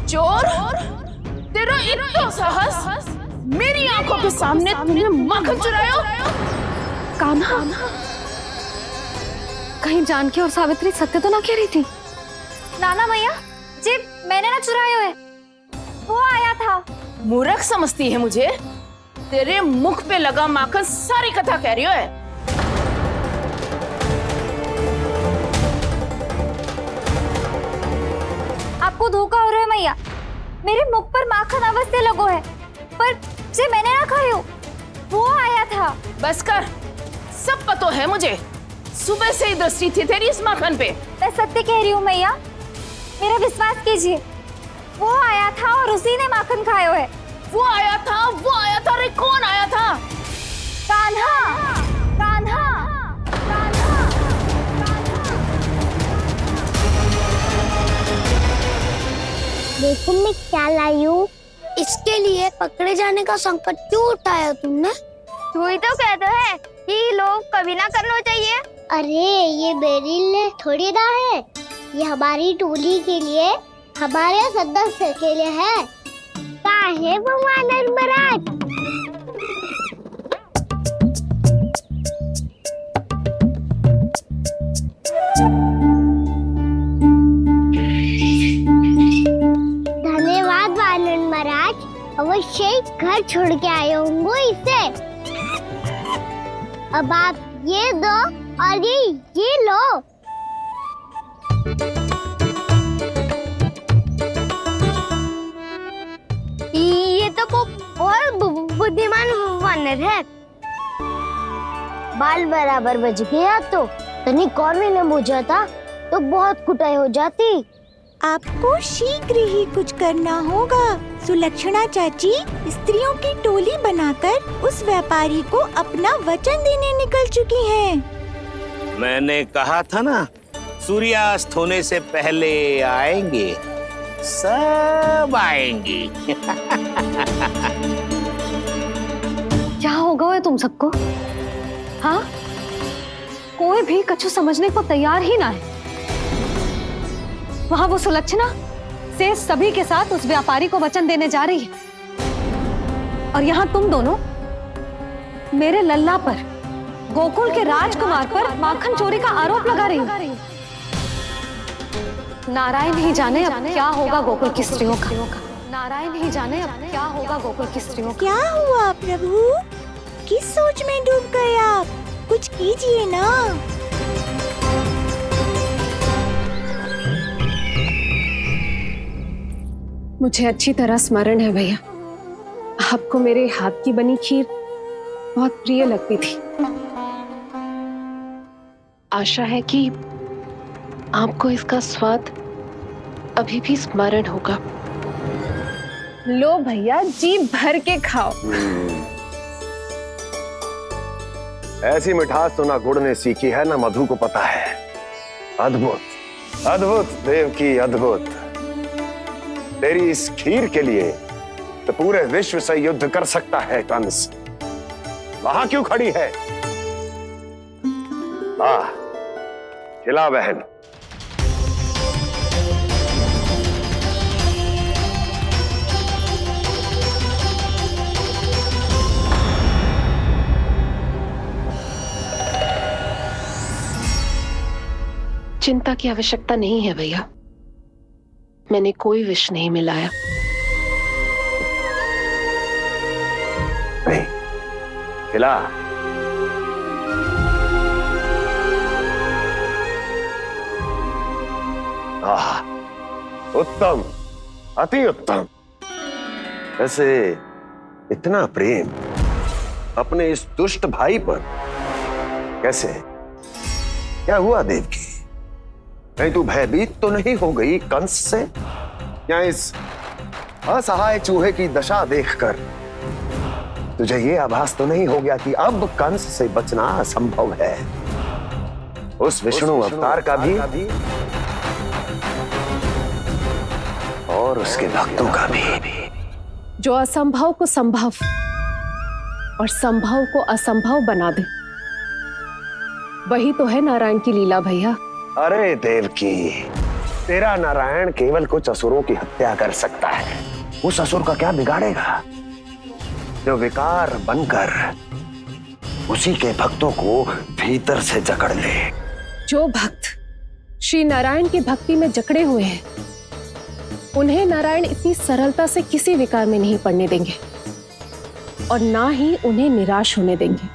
चोर, तेरा इतना साहस, मेरी आंखों के सामने तुमने माखन चुराया। कान्हा, कहीं जानकी और सावित्री सत्य तो ना कह रही थी? नाना मैया जी, मैंने ना चुराया है, वो आया था। मूर्ख समझती है मुझे? तेरे मुख पे लगा माखन सारी कथा कह रही है। आपको धोखा हो रहा है मैया, मेरे मुख पर माखन अवश्य लगो है, पर जे मैंने ना खायो, वो आया था। बस कर, सब पता है मुझे। सुबह से ही दृष्टि थी तेरी इस माखन पे। मैं सत्य कह रही हूँ मैया, मेरा विश्वास कीजिए। वो आया था और उसी ने माखन खायो है। वो आया था, वो आया था। अरे कौन आया था? कान्हा, कान्हा, कान्हा। देखो मैं क्या लाई हूँ। इसके लिए पकड़े जाने का संकट क्यों उठाया तुमने? तू ही तो कहता है कि लोग कभी ना करना चाहिए। अरे ये मेरे लिए थोड़ी ना है, ये हमारी टोली के लिए, हमारे सदस्य के लिए है। काहे भगवान महाराज? धन्यवाद वानर महाराज, अवश्य ही घर छोड़ के आए होंगे इसे। अब आप ये दो और ये लो। ये तो बहुत बुद्धिमान वानर है। बाल बराबर बज गया तो तनिक और भी न बुझा था तो बहुत कुटाई हो जाती। आपको शीघ्र ही कुछ करना होगा। सुलक्षणा चाची स्त्रियों की टोली बनाकर उस व्यापारी को अपना वचन देने निकल चुकी हैं। मैंने कहा था ना, सूर्यास्त होने से पहले आएंगे, सब आएंगे। क्या होगा है तुम सबको? हाँ, कोई भी कछु समझने को तैयार ही ना है। वहां वो सुलक्षणा से सभी के साथ उस व्यापारी को वचन देने जा रही है, और यहाँ तुम दोनों मेरे लल्ला पर, गोकुल के राजकुमार पर माखन चोरी का आरोप लगा रही हो। नारायण ही जाने अब क्या होगा गोकुल की स्त्रियों का। नारायण ही जाने अब क्या होगा गोकुल की स्त्रियों का। क्या हुआ प्रभु? किस सोच में डूब गए आप? कुछ कीजिए ना। मुझे अच्छी तरह स्मरण है भैया, आपको मेरे हाथ की बनी खीर बहुत प्रिय लगती थी। आशा है कि आपको इसका स्वाद अभी भी स्मरण होगा। लो भैया, जी भर के खाओ। ऐसी मिठास तो ना गुड़ ने सीखी है ना मधु को पता है। अद्भुत, अद्भुत देवकी, अद्भुत। तेरी इस खीर के लिए तो पूरे विश्व से युद्ध कर सकता है कंस। वहां क्यों खड़ी है? खिला बहन। चिंता की आवश्यकता नहीं है भैया, मैंने कोई विष नहीं मिलाया। नहीं, खिला। उत्तम, अति उत्तम। वैसे इतना प्रेम अपने इस दुष्ट भाई पर कैसे? क्या हुआ देवकी? कहीं तू भयभीत तो नहीं हो गई कंस से? या इस असहाय चूहे की दशा देखकर तुझे ये आभास तो नहीं हो गया कि अब कंस से बचना असंभव है? उस विष्णु अवतार का भी और उसके भक्तों का भी, जो असंभव को संभव और संभव को असंभव बना दे, वही तो है नारायण की लीला भैया। अरे देवकी, तेरा नारायण केवल कुछ असुरों की हत्या कर सकता है। उस असुर का क्या बिगाड़ेगा जो विकार बनकर उसी के भक्तों को भीतर से जकड़ ले। जो भक्त श्री नारायण की भक्ति में जकड़े हुए हैं, उन्हें नारायण इतनी सरलता से किसी विकार में नहीं पड़ने देंगे और ना ही उन्हें निराश होने देंगे।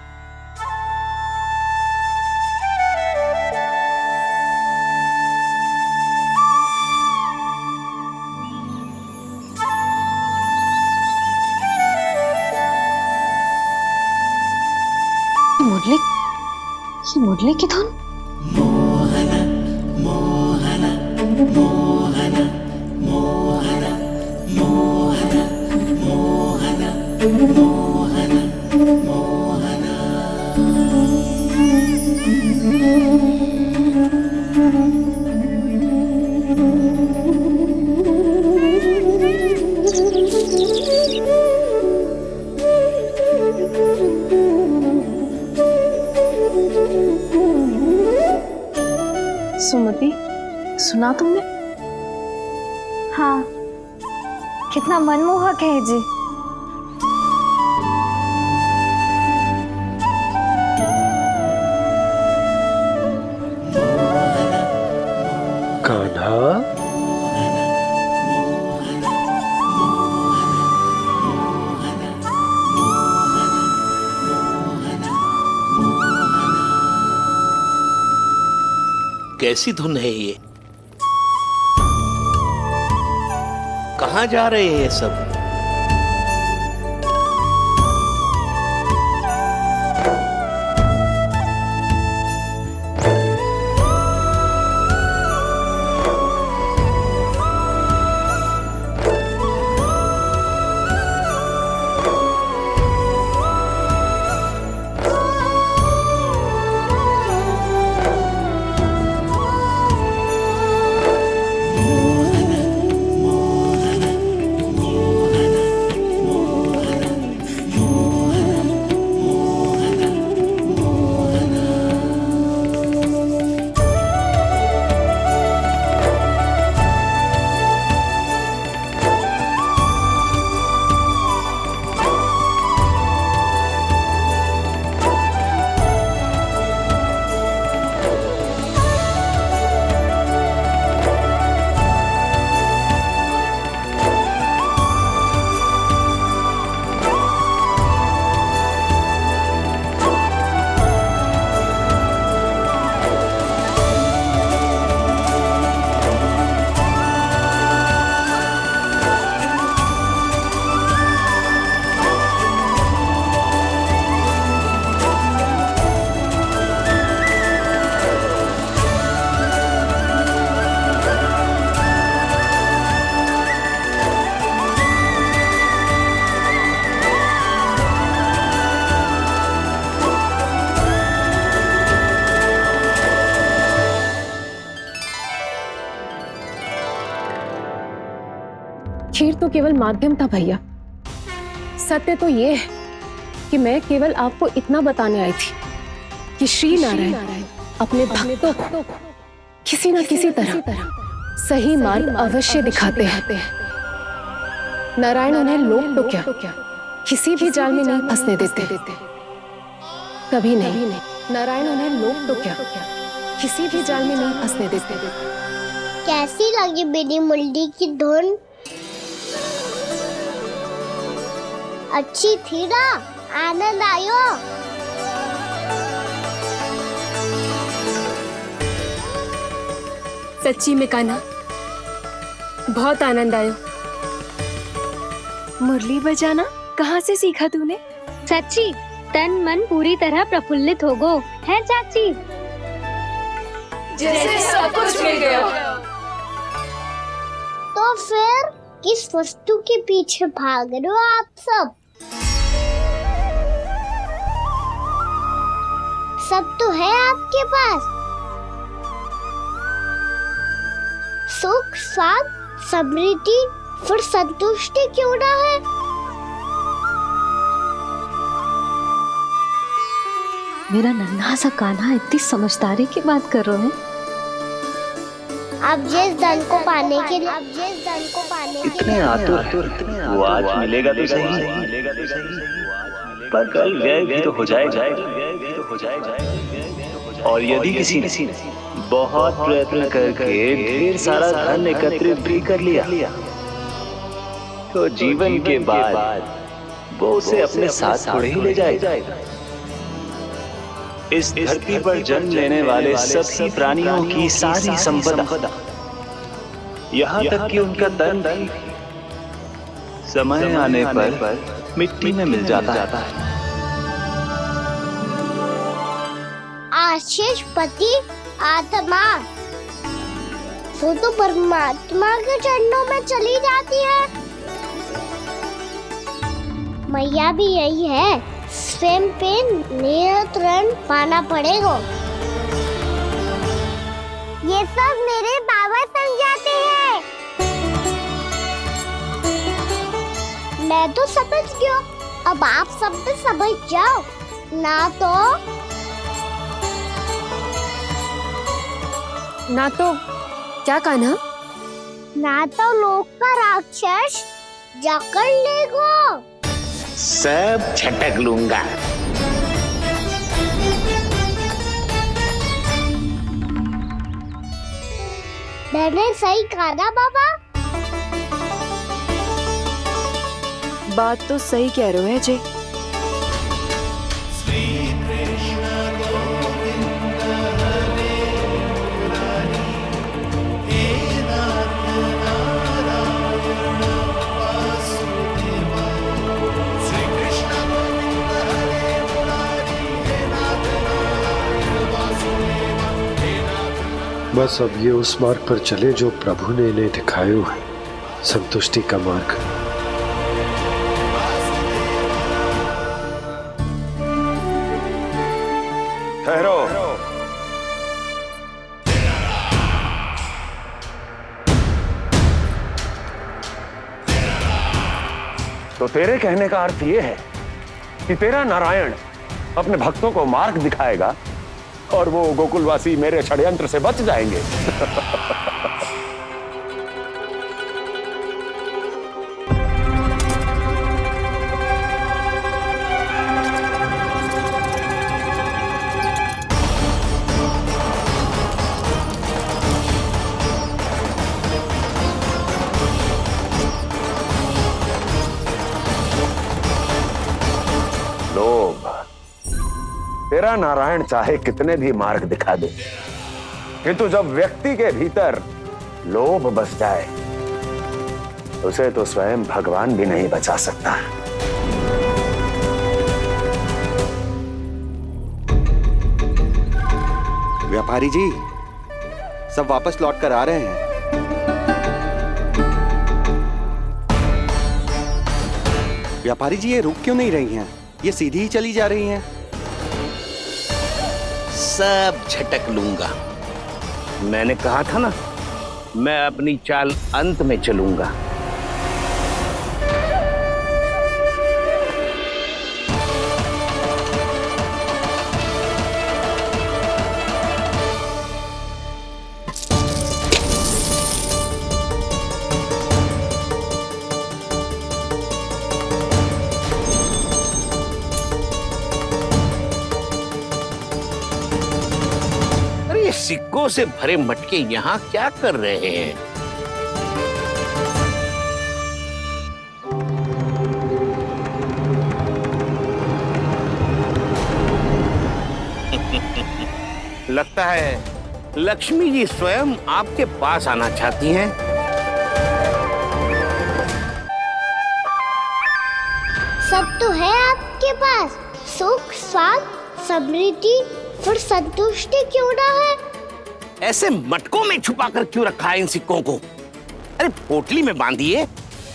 मुरली की धुन। सुमति, सुना तुमने? हाँ, कितना मनमोहक है जी। कान्हा, कैसी धुन है ये? कहाँ जा रहे हैं ये सब? खीर तो केवल माध्यम था भैया। सत्य तो ये है कि मैं केवल आपको इतना बताने आई थी कि श्री नारायण अपने भक्तों को किसी न किसी तरह सही मार्ग अवश्य दिखाते हैं। नारायण उन्हें लोग तो क्या किसी भी जाल में नहीं फंसने देते, कभी नहीं। नारायण उन्हें लोग तो क्या किसी भी जाल में नहीं फंसने देते। कैसी लगी मेरी मुरली की धुन? अच्छी थी ना? आनंद आयो? सच्ची में कान्हा, बहुत आनंद आया। मुरली बजाना कहाँ से सीखा तूने? सच्ची तन मन पूरी तरह प्रफुल्लित हो गो है चाची। जैसे सब कुछ मिल गया। तो फिर किस वस्तु के पीछे भाग रहे हो आप सब? सब तो है आपके पास। सुख, स्वाद, समृद्धि, फिर संतुष्टि क्यों ना है? मेरा नन्हा सा कान्हा इतनी समझदारी की बात कर रहे हैं। अब जिस धन को पाने के लिए इतने आतुर वो आज मिलेगा तो सही, पर कल व्यय भी तो हो जाएगा। और यदि किसी ने बहुत प्रयत्न करके ढेर सारा धन एकत्रित भी कर लिया, तो जीवन के बाद वो उसे अपने साथ थोड़े ही ले जाएगा। इस धरती पर जन्म लेने वाले सभी प्राणियों की सारी संपदा, यहाँ तक कि उनका तन भी समय आने पर मिट्टी में मिल जाता है। आशीष पति आत्मा वो तो परमात्मा के चरणों में चली जाती है। मैया भी यही है, स्वयं पे नियंत्रण पाना पड़ेगा। ये सब मेरे बाबा समझाते हैं। मैं तो समझ गया, अब आप सब भी समझ जाओ ना तो क्या कान्हा? ना तो लोक का राक्षस जकड़ लेगो। सब झटक लूंगा। मैंने सही कहा ना बाबा? बात तो सही कह रहे हो है जय। बस अब ये उस मार्ग पर चले जो प्रभु ने इन्हें दिखाया है, संतुष्टि का मार्ग। ठहरो। तो तेरे कहने का अर्थ यह है कि तेरा नारायण अपने भक्तों को मार्ग दिखाएगा और वो गोकुलवासी मेरे षड्यंत्र से बच जाएंगे। लोभ, तेरा नारायण चाहे कितने भी मार्ग दिखा दे, किंतु जब व्यक्ति के भीतर लोभ बस जाए, उसे तो स्वयं भगवान भी नहीं बचा सकता। व्यापारी जी, सब वापस लौट कर आ रहे हैं। व्यापारी जी, ये रुक क्यों नहीं रही हैं? ये सीधी ही चली जा रही हैं। सब झटक लूंगा। मैंने कहा था ना, मैं अपनी चाल अंत में चलूंगा। सिक्कों से भरे मटके यहाँ क्या कर रहे हैं? लगता है लक्ष्मी जी स्वयं आपके पास आना चाहती हैं। सब तो है आपके पास, सुख, स्वाद, समृद्धि, फिर संतुष्टि क्यों ना है? ऐसे मटकों में छुपा कर क्यों रखा है इन सिक्कों को? अरे पोटली में बांधिए,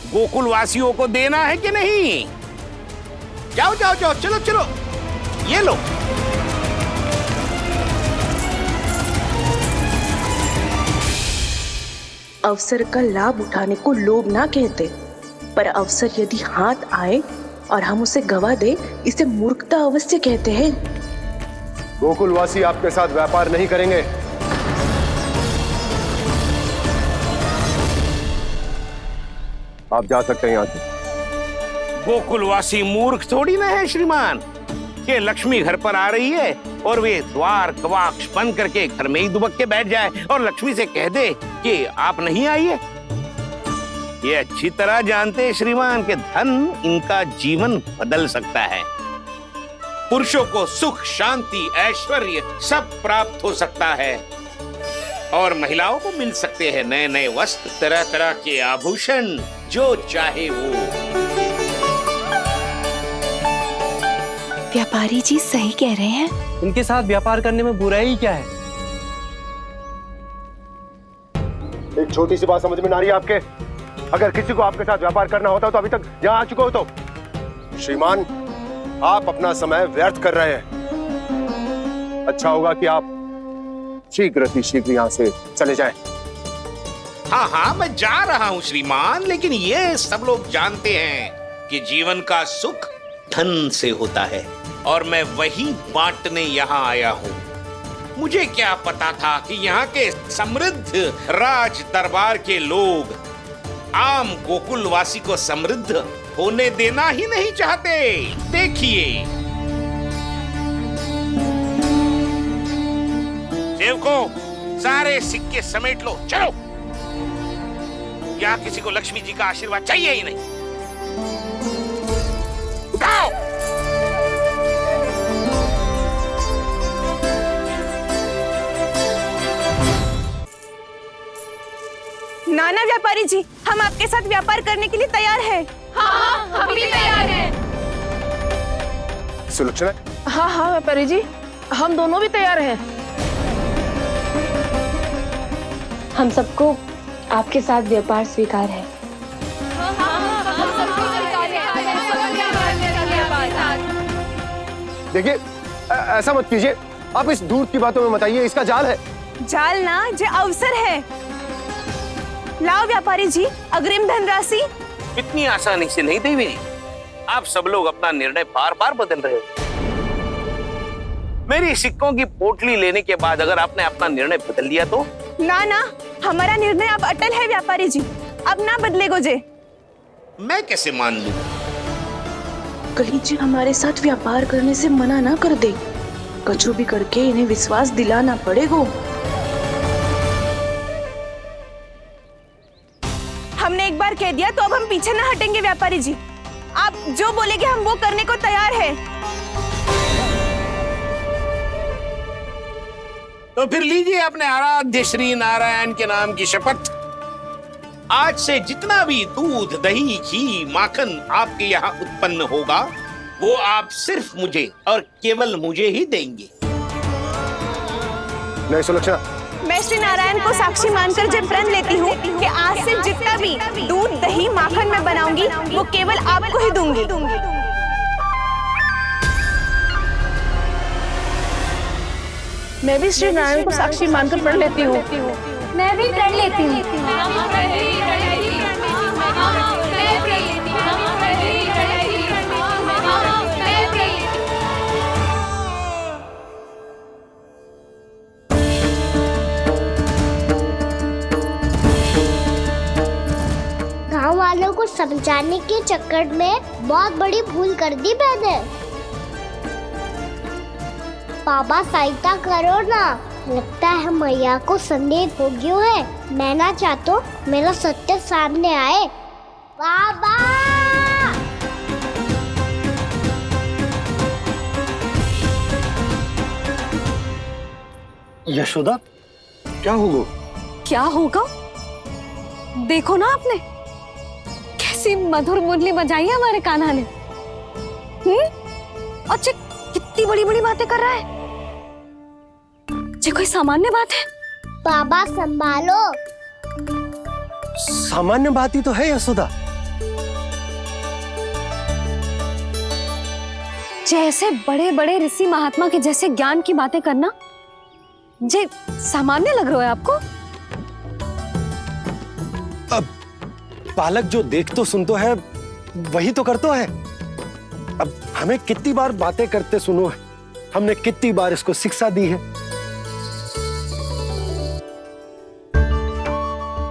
गोकुल वासियों को देना है कि नहीं? जाओ जाओ जाओ, चलो चलो, ये लो। अवसर का लाभ उठाने को लोभ ना कहते, पर अवसर यदि हाथ आए और हम उसे गवा दे, इसे मूर्खता अवश्य कहते हैं। गोकुलवासी आपके साथ व्यापार नहीं करेंगे। आप जा सकते हैं यहाँ से। गोकुलवासी मूर्ख थोड़ी ना है श्रीमान कि लक्ष्मी घर पर आ रही है और वे द्वार कवाक्ष बंद करके घर में ही दुबक के बैठ जाए और लक्ष्मी से कह दे कि आप नहीं आइए। ये अच्छी तरह जानते हैं श्रीमान कि धन इनका जीवन बदल सकता है। पुरुषों को सुख, शांति, ऐश्वर्य सब प्राप्त हो सकता है और महिलाओं को मिल सकते हैं नए नए वस्त्र, तरह तरह के आभूषण, जो चाहे वो। व्यापारी जी सही कह रहे हैं। उनके साथ व्यापार करने में बुराई क्या है? एक छोटी सी बात समझ में ना आ रही है आपके? अगर किसी को आपके साथ व्यापार करना होता तो अभी तक यहाँ आ चुके हो। तो श्रीमान, आप अपना समय व्यर्थ कर रहे हैं। अच्छा होगा कि आप शीघ्र यहाँ से चले जाएं। हाँ हाँ, मैं जा रहा हूँ श्रीमान, लेकिन ये सब लोग जानते हैं कि जीवन का सुख धन से होता है और मैं वही बांटने यहाँ आया हूँ। मुझे क्या पता था कि यहाँ के समृद्ध राज दरबार के लोग आम गोकुलवासी को समृद्ध होने देना ही नहीं चाहते। देखिए सेवकों, सारे सिक्के समेट लो, चलो। यहाँ किसी को लक्ष्मी जी का आशीर्वाद चाहिए ही नहीं। उठाओ। नाना व्यापारी जी, हम आपके साथ व्यापार करने के लिए तैयार हैं। हाँ, हम भी तैयार हैं। सुलक्षणा? हाँ हाँ व्यापारी जी, हम दोनों भी तैयार हैं। हम सबको आपके साथ व्यापार स्वीकार है। देखिए, ऐसा मत कीजिए। आप इस दूर की बातों में मत आइए, इसका जाल है। जाल ना, जो अवसर है। लाओ व्यापारी जी, अग्रिम धनराशि। इतनी आसानी से नहीं देवी जी। आप सब लोग अपना निर्णय बार बार बदल रहे हो। मेरी सिक्कों की पोटली लेने के बाद अगर आपने अपना निर्णय बदल दिया तो? ना ना, हमारा निर्णय अब अटल है व्यापारी जी, अब ना बदलेगो जे। मैं कैसे मान लूं? कहीं जी हमारे साथ व्यापार करने से मना ना कर दे। कछु भी करके इन्हें विश्वास दिलाना पड़ेगा। हमने एक बार कह दिया तो अब हम पीछे ना हटेंगे व्यापारी जी। आप जो बोलेंगे हम वो करने को तैयार है। तो फिर लीजिए अपने आराध्य श्री नारायण के नाम की शपथ। आज से जितना भी दूध, दही, घी, माखन आपके यहाँ उत्पन्न होगा वो आप सिर्फ मुझे और केवल मुझे ही देंगे। नहीं सुलक्षणा, मैं श्री नारायण को साक्षी मानकर जब प्रण लेती हूँ कि आज से जितना भी दूध, दही, माखन मैं बनाऊंगी वो केवल आपको ही दूंगी। मैं भी श्री नारायण को साक्षी मानकर प्रण लेती हूँ। मैं भी प्रण लेती हूँ। गाँव वालों को समझाने के चक्कर में बहुत बड़ी भूल कर दी मैंने। बाबा सहायता करो ना, लगता है मैया को संदेह हो गया है। मैं ना चाहता मेरा सत्य सामने आए। बाबा! यशोदा, क्या होगा? क्या होगा? देखो ना आपने कैसी मधुर मुरली बजाई है हमारे कान्हा ने। अच्छा, कितनी बड़ी बड़ी बातें कर रहा है। ये कोई सामान्य बात है? बाबा संभालो। सामान्य बात ही तो है यशोदा। जैसे बड़े बड़े ऋषि महात्मा के जैसे ज्ञान की बातें करना जे सामान्य लग रहा है आपको? अब बालक जो देख तो सुन तो है वही तो कर तो है। अब हमें कितनी बार बातें करते सुनो है, हमने कितनी बार इसको शिक्षा दी है।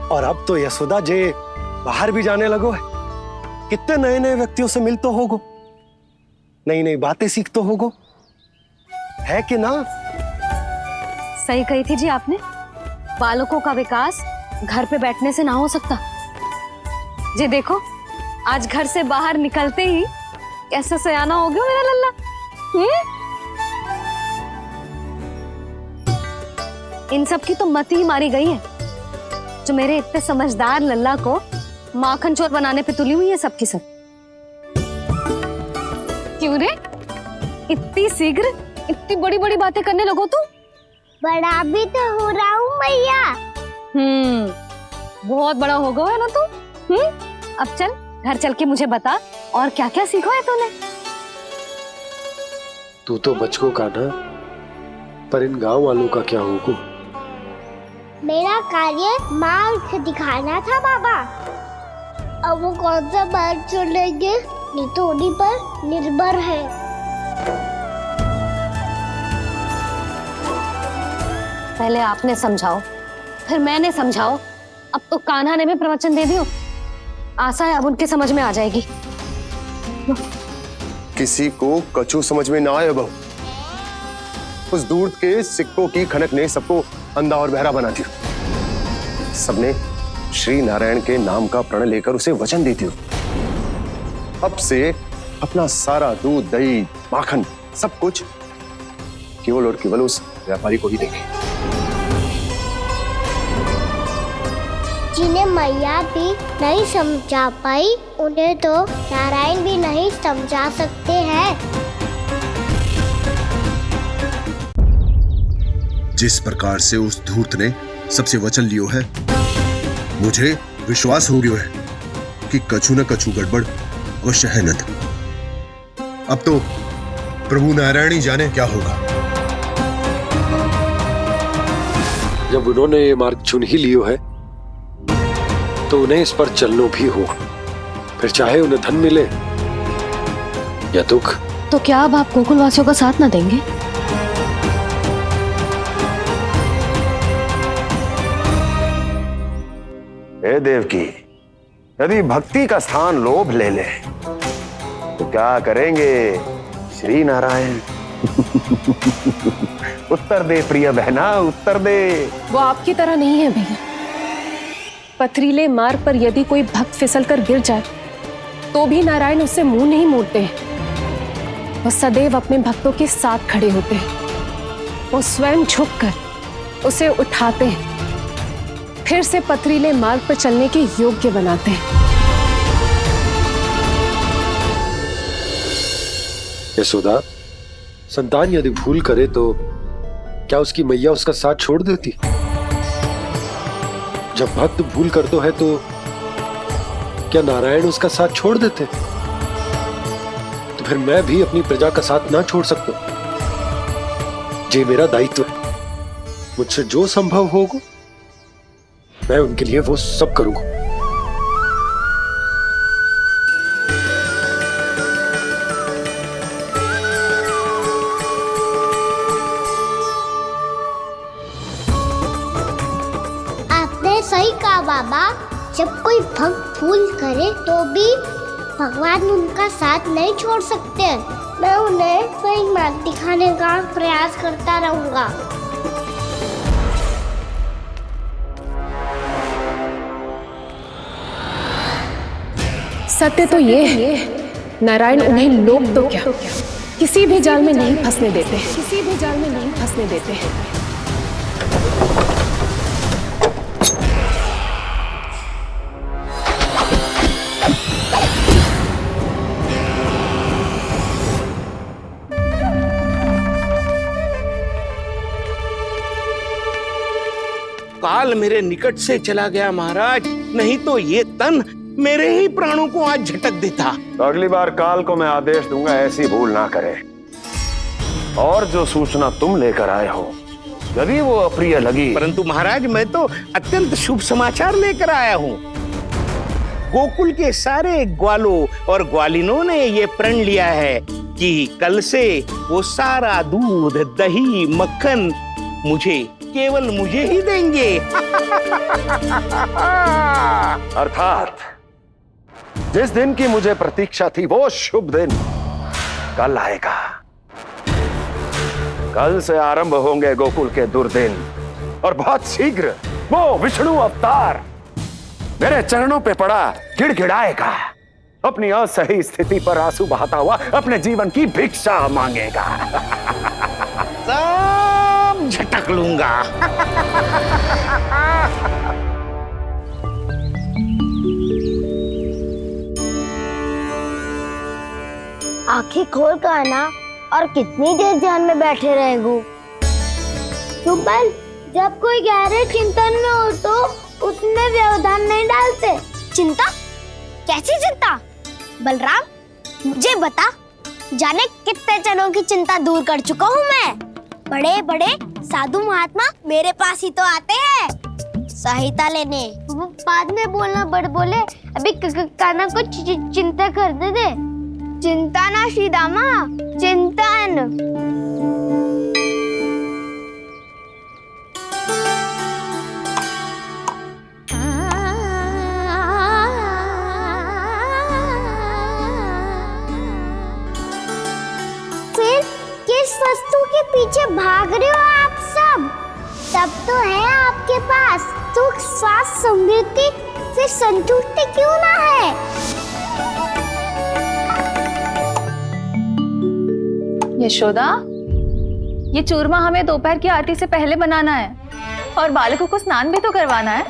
और अब तो यशोदा जे बाहर भी जाने लगो है। कितने नए नए व्यक्तियों से मिलते होगो, नई नई बातें सीखते होगो, है कि ना? सही कही थी जी आपने। बालकों का विकास घर पे बैठने से ना हो सकता। जी देखो, आज घर से बाहर निकलते ही कैसा सयाना हो गया मेरा लल्ला। इन सब की तो मत ही मारी गई है, जो मेरे इतने समझदार लल्ला को माखन चोर बनाने पे तुली हुई है सबकी सब। क्यों रे, इतनी शीघ्र इतनी बड़ी बड़ी बातें करने लगो तू? बड़ा भी तो हो रहा हूँ मैया। बहुत बड़ा हो गया है ना तू। अब चल घर चल के मुझे बता और क्या क्या सीखा है तूने। तू तो बचको का ना, पर इन गांव वालों का क्या होगा? मेरा कार्य मार्ग दिखाना था बाबा। अब वो कौन सा मार्ग चुनेंगे ये तो उन्हीं पर निर्भर है। पहले आपने समझाओ, फिर मैंने समझाओ। अब तो कान्हा ने भी प्रवचन दे दियो। आशा है अब उनके समझ में आ जाएगी। किसी को कछु समझ में ना आए बहू। उस दूर के सिक्कों की खनक ने सबको अंधा और बहरा बना दिया। सबने श्री नारायण के नाम का प्रण लेकर उसे वचन देती हो। अब से अपना सारा दूध, दही, माखन सब कुछ केवल और केवल उस व्यापारी को ही देंगे। जिन्हें मैया भी नहीं समझा पाई, उन्हें तो नारायण भी नहीं समझा सकते हैं। जिस प्रकार से उस धूर्त ने सबसे वचन लियो है, मुझे विश्वास हो गयो है कि कछु न कछु गड़बड़ अवश्य है नंद। अब तो प्रभु नारायण ही जाने क्या होगा। जब उन्होंने ये मार्ग चुन ही लियो है तो उन्हें इस पर चलना भी होगा, फिर चाहे उन्हें धन मिले या दुख। तो क्या अब आप गोकुलवासियों का साथ ना देंगे? हे देवकी, यदि भक्ति का स्थान लोभ ले ले तो क्या करेंगे श्री नारायण? उत्तर दे प्रिय बहना, उत्तर दे। वो आपकी तरह नहीं है भैया। पथरीले मार्ग पर यदि कोई भक्त फिसलकर गिर जाए तो भी नारायण उससे मुंह नहीं मोड़ते हैं। वो सदैव अपने भक्तों के साथ खड़े होते हैं। वो स्वयं झुककर उसे उठाते हैं, फिर से पथरीले मार्ग पर चलने के योग्य बनाते हैं। यशोदा, संतान यदि भूल करे तो क्या उसकी मैया उसका साथ छोड़ देती? जब भक्त भूल करते है तो क्या नारायण उसका साथ छोड़ देते? तो फिर मैं भी अपनी प्रजा का साथ ना छोड़ सकता। ये मेरा दायित्व है। मुझसे जो संभव होगा मैं उनके लिए वो सब करूंगा। आपने सही कहा बाबा। जब कोई भक्त भूल करे तो भी भगवान उनका साथ नहीं छोड़ सकते। मैं उन्हें सही मार्ग दिखाने का प्रयास करता रहूंगा। सत्य तो ये है, नारायण उन्हें लोग तो क्या किसी भी जाल में नहीं फंसने देते, किसी भी जाल में नहीं फंसने देते हैं। काल मेरे निकट से चला गया महाराज, नहीं तो ये तन मेरे ही प्राणों को आज झटक देता। तो अगली बार काल को मैं आदेश दूंगा ऐसी भूल ना करे। और जो सूचना तुम लेकर आए हो यदि वो अप्रिय लगी, परंतु महाराज मैं तो अत्यंत शुभ समाचार लेकर आया हूँ। गोकुल के सारे ग्वालों और ग्वालिनों ने ये प्रण लिया है कि कल से वो सारा दूध, दही, मक्खन केवल मुझे ही देंगे। अर्थात जिस दिन की मुझे प्रतीक्षा थी वो शुभ दिन कल आएगा। कल से आरंभ होंगे गोकुल के दुर्दिन और बहुत शीघ्र वो विष्णु अवतार मेरे चरणों पे पड़ा गिड़गिड़ाएगा, अपनी असही स्थिति पर आंसू बहाता हुआ अपने जीवन की भिक्षा मांगेगा। सब झटक लूंगा। आंखें खोल कर आना और कितनी देर ध्यान में बैठे रहेगो। सुबह जब कोई गहरे चिंतन में हो तो उसमें व्यवधान नहीं डालते। चिंता? कैसी चिंता? बलराम मुझे बता, जाने कितने जनों की चिंता दूर कर चुका हूँ मैं। बड़े बड़े साधु महात्मा मेरे पास ही तो आते हैं सहायता लेने। बाद में बोलना बड़ बोले, अभी काना को चिंता करने दे। चिंता ना श्रीदामा, चिंतन। फिर किस वस्तु के पीछे भाग रहे हो आप सब? सब तो है आपके पास, सुख स्वास्थ्य समृद्धि से संतुष्टि क्यों ना है? यशोदा, ये चूरमा हमें दोपहर की आरती से पहले बनाना है और बालकों को स्नान भी तो करवाना है।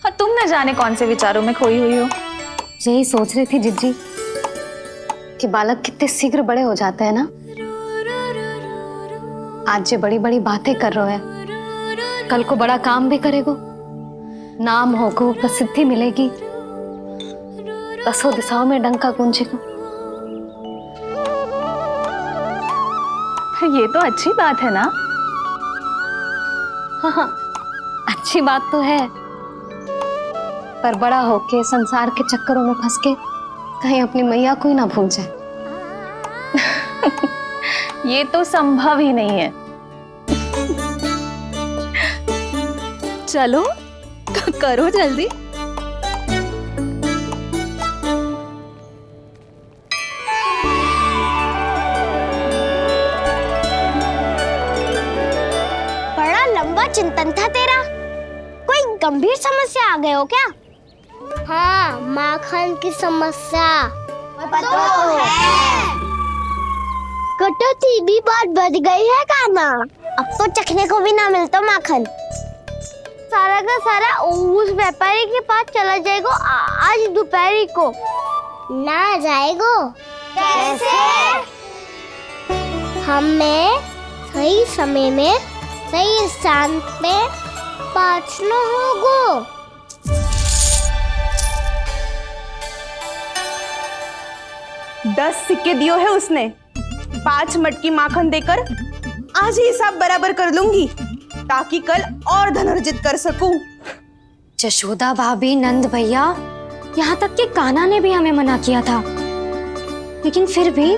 और तुम न जाने कौन से विचारों में खोई हुई हो। यही सोच रही थी जिज्जी कि बालक कितने शीघ्र बड़े हो जाते हैं ना। आज ये बड़ी बड़ी बातें कर रहे हैं, कल को बड़ा काम भी करेगो, नाम होगो, प्रसिद्धि मिलेगी, दसों दिशाओं में डंका गूंजेगा। ये तो अच्छी बात है ना। हाँ, अच्छी बात तो है, पर बड़ा होके संसार के चक्करों में फंस के कहीं अपनी मैया को ही ना भूल जाए। ये तो संभव ही नहीं है। चलो करो जल्दी। बड़ा लंबा चिंतन था तेरा। कोई गंभीर समस्या आ गए हो क्या? हाँ, माखन की समस्या तो है। कटौती भी बहुत बढ़ गई है काना। अब तो चखने को भी ना मिलता माखन। सारा का सारा उस व्यापारी के पास चला जाएगा आज दोपहर को। ना जाएगो? कैसे? हमें सही समय में सही स्थान पे पहुंचना होगा। 10 सिक्के दियो है उसने, 5 मटकी माखन देकर आज ही हिसाब बराबर कर लूंगी ताकि कल और धन अर्जित कर सकूं। यशोदा भाभी, नंद भैया, यहाँ तक कि कान्हा ने भी हमें मना किया था, लेकिन फिर भी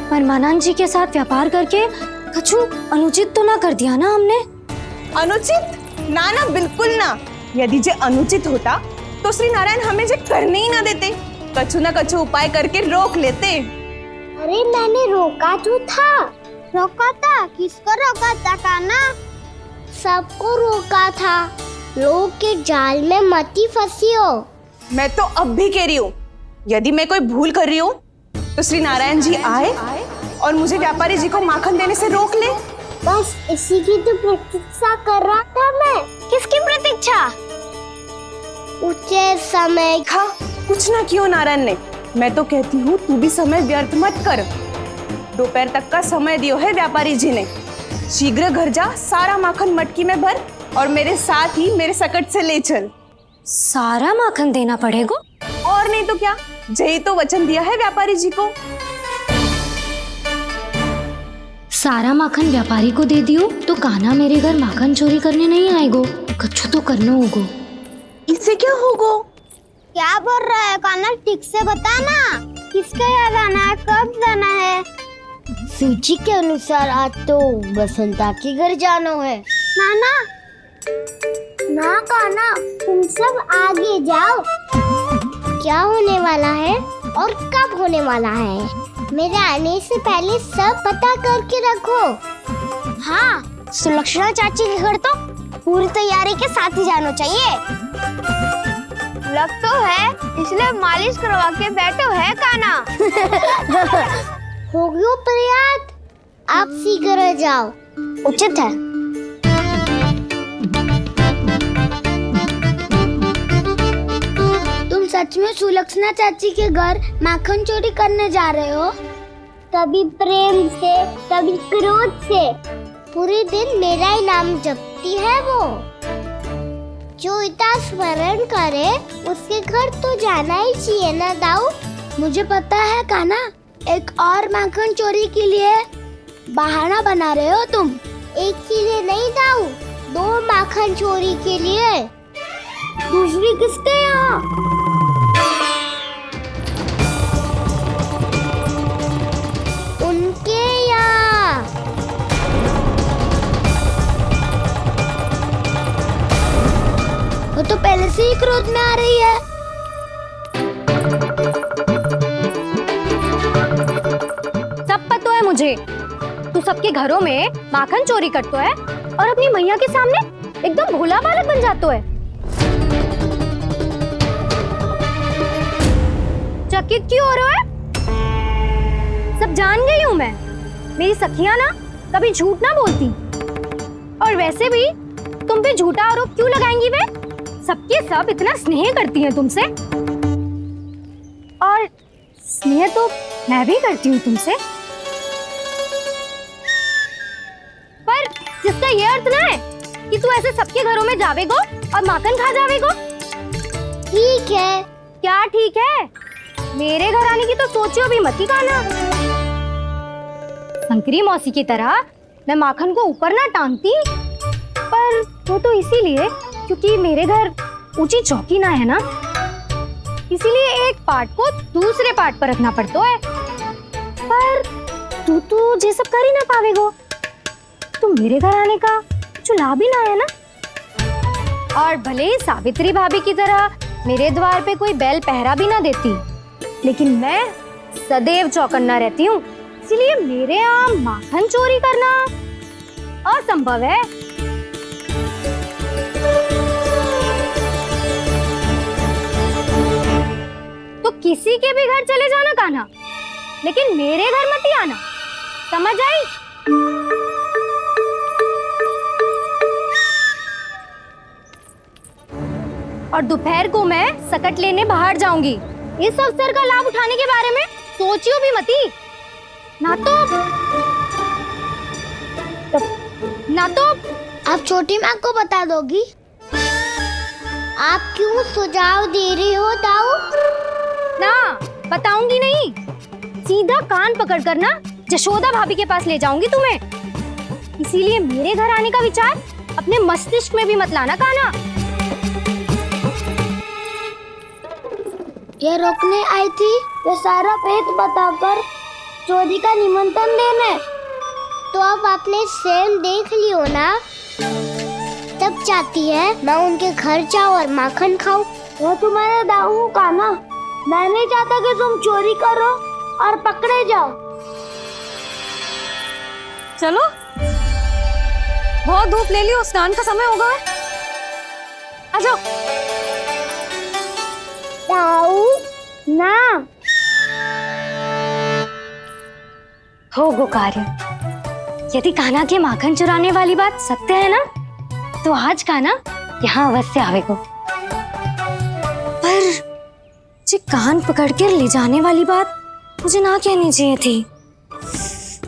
परमानंद जी के साथ व्यापार करके कुछ अनुचित तो ना कर दिया ना हमने? अनुचित? ना ना, बिल्कुल ना। यदि जे अनुचित होता तो श्री नारायण हमें जे करने ही ना देते, कछु ना कछु उपाय करके रोक लेते। अरे मैंने रोका तो था। रोका था? किसको रोका था कान्हा? सबको रोका था। लोग के जाल में मत ही फंसी हो। मैं तो अब भी कह रही हूँ, यदि मैं कोई भूल कर रही हूँ तो श्री नारायण जी आए और मुझे व्यापारी जी को माखन देने से रोक ले। बस इसी की तो प्रतीक्षा कर रहा था मैं। किसकी प्रतीक्षा? उचित समय खा कुछ ना क्यों नारायण ने। मैं तो कहती हूँ तू भी समय व्यर्थ मत कर। दोपहर तक का समय दियो है व्यापारी जी ने। शीघ्र घर जा, सारा माखन मटकी में भर और मेरे साथ ही मेरे सकट से ले चल। सारा माखन देना पड़ेगा? और नहीं तो क्या, यही तो वचन दिया है व्यापारी जी को। सारा माखन व्यापारी को दे दियो तो कान्हा मेरे घर माखन चोरी करने नहीं आएगो। कछु तो करना होगो। इससे क्या होगो? क्या बोल रहा है कान्हा? ठीक से बता ना। किसका यहाँ जाना है, कब जाना है? सूची के अनुसार आज तो बसंता के घर जाना है। नाना ना कान्हा, तुम सब आगे जाओ। क्या होने वाला वाला है और कब होने वाला है। मेरे आने से पहले सब पता करके रखो। हाँ, सुलक्षणा चाची के घर तो पूरी तैयारी के साथ ही जाना चाहिए। लग तो है, इसलिए मालिश करवा के बैठो है काना। हो गयो प्रयास, आप शीघ्र जाओ, उचित है। तुम सच में सुलक्षणा चाची के घर माखन चोरी करने जा रहे हो? कभी प्रेम से, कभी क्रोध से, पूरे दिन मेरा ही नाम जपती है वो। जो इतना स्मरण करे उसके घर तो जाना ही चाहिए ना दाऊ। मुझे पता है काना, एक और माखन चोरी के लिए बहाना बना रहे हो तुम। एक के लिए नहीं दाऊ, 2 माखन चोरी के लिए। दूसरी किसके यहाँ? उनके यहाँ। वो तो पहले से ही क्रोध में आ रही है। सब पता है मुझे, तू सबके घरों में माखन चोरी करतो है और अपनी मैया के सामने एकदम भोला बालक बन जातो है। चकित क्यों हो रहा है? सब जान गई हूँ मैं, मेरी सखियां ना कभी झूठ ना बोलती। और वैसे भी तुम पे झूठा आरोप क्यों लगाएंगी वे? सबके सब इतना स्नेह करती हैं तुमसे, और स्नेह तो मैं भी करती हूँ तुमसे, पर जिसका ये अर्थ ना है कि तू ऐसे सबके घरों में जावेगो और माखन खा जावेगो। ठीक है। क्या ठीक है? मेरे घर आने की तो सोचियो भी मत ही काना। शंकरी मौसी की तरह मैं माखन को ऊपर ना टांगती, पर वो तो इसीलिए क्योंकि मेरे घर ऊंची चौकी ना है ना, इसीलिए एक पार्ट को दूसरे पार्ट पर रखना पड़ता है। पर तू तो ये सब कर ही ना पावेगो, तो मेरे घर आने का कुछ लाभ ही ना है ना। और भले ही सावित्री भाभी की तरह मेरे द्वार पे कोई बैल पहरा भी ना देती, लेकिन मैं सदैव चौकन्ना रहती हूँ, इसलिए मेरे यहाँ माखन चोरी करना असंभव है। तो किसी के भी घर चले जाना कान्हा, लेकिन मेरे घर मत ही आना, समझ आई? और दोपहर को मैं सकट लेने बाहर जाऊंगी। इस अवसर का लाभ उठाने के बारे में सोचियो भी मती, ना तो आप छोटी माँ को बता दोगी? आप क्यों सुझाव दे रही हो दाऊ? ना, बताऊंगी नहीं, सीधा कान पकड़ कर ना जशोदा भाभी के पास ले जाऊंगी तुम्हें। इसीलिए मेरे घर आने का विचार अपने मस्तिष्क में भी मत लाना कान्हा। ये रोकने आई थी ये सारा पेट बताकर चोरी का निमंत्रण देने, तो अब आपने स्वयं देख लियो ना। तब चाहती है मैं उनके घर जाऊँ और माखन खाऊं। वो तुम्हारा दाऊ का ना, मैं नहीं चाहता कि तुम चोरी करो और पकड़े जाओ। चलो, बहुत धूप ले लियो, स्नान का समय होगा। आ जाओ। दाऊ ना हो गो कार्य। यदि कान्हा के माखन चुराने वाली बात सत्य है ना, तो आज कान्हा यहाँ अवश्य आवेगो। पर जी कान पकड़ कर ले जाने वाली बात मुझे ना कहनी चाहिए थी।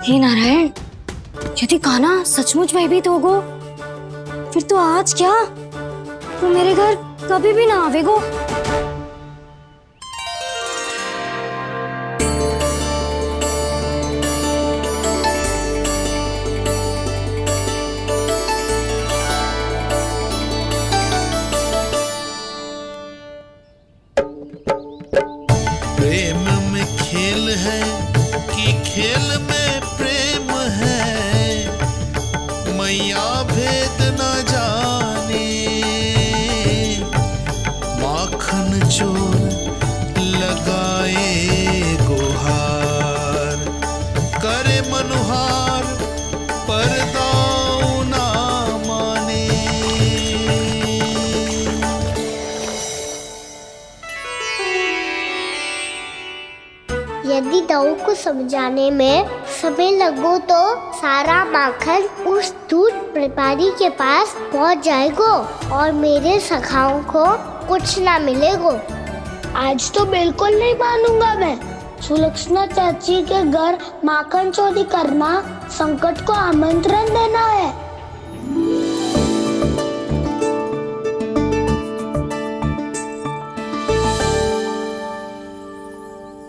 हे नारायण, यदि कान्हा सचमुच भयभीत होगो, फिर तो आज क्या, तो मेरे घर कभी भी ना आवेगो। प्रेम में खेल है कि खेल में प्रेम है, मैया भेद न जाने। माखन चोर लगा लगाए गुहार, करे मनुहार पर दाऊ ना माने। यदि दाऊ को समझाने में समय लगो तो सारा माखन उस दूध व्यापारी के पास पहुंच जाएगा और मेरे सखाओं को कुछ ना मिलेगा। आज तो बिल्कुल नहीं मानूंगा मैं। सुलक्षणा चाची के घर माखन चोरी करना संकट को आमंत्रण देना है।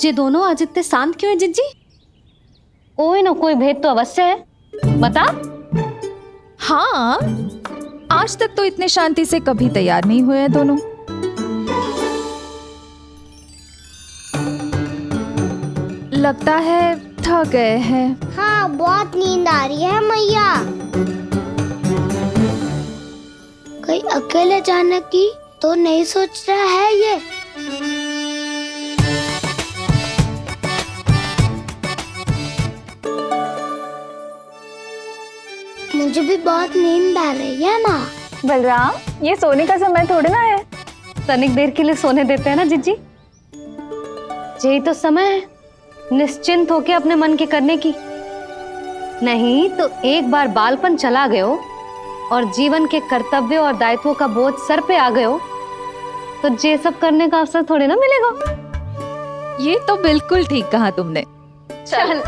ये दोनों आज इतने शांत क्यों है जिज्जी? कोई ना कोई भेद तो अवश्य है, बता। हाँ, आज तक तो इतने शांति से कभी तैयार नहीं हुए हैं दोनों। लगता है थक गए हैं। हाँ, बहुत नींद आ रही है मैया। कहीं अकेले जाने की तो नहीं सोच रहा है ये? मुझे भी बहुत नींद आ रही है माँ। बलराम, ये सोने का समय थोड़ी ना है। तनिक देर के लिए सोने देते हैं ना जिज्जी। यही तो समय है निश्चिंत होके अपने मन के करने की। नहीं तो एक बार बालपन चला गयो और जीवन के कर्तव्यों और दायित्वों का बोझ सर पे आ गयो तो ये सब करने का अवसर थोड़ी ना मिलेगा। ये तो बिल्कुल ठीक कहा तुमने। चल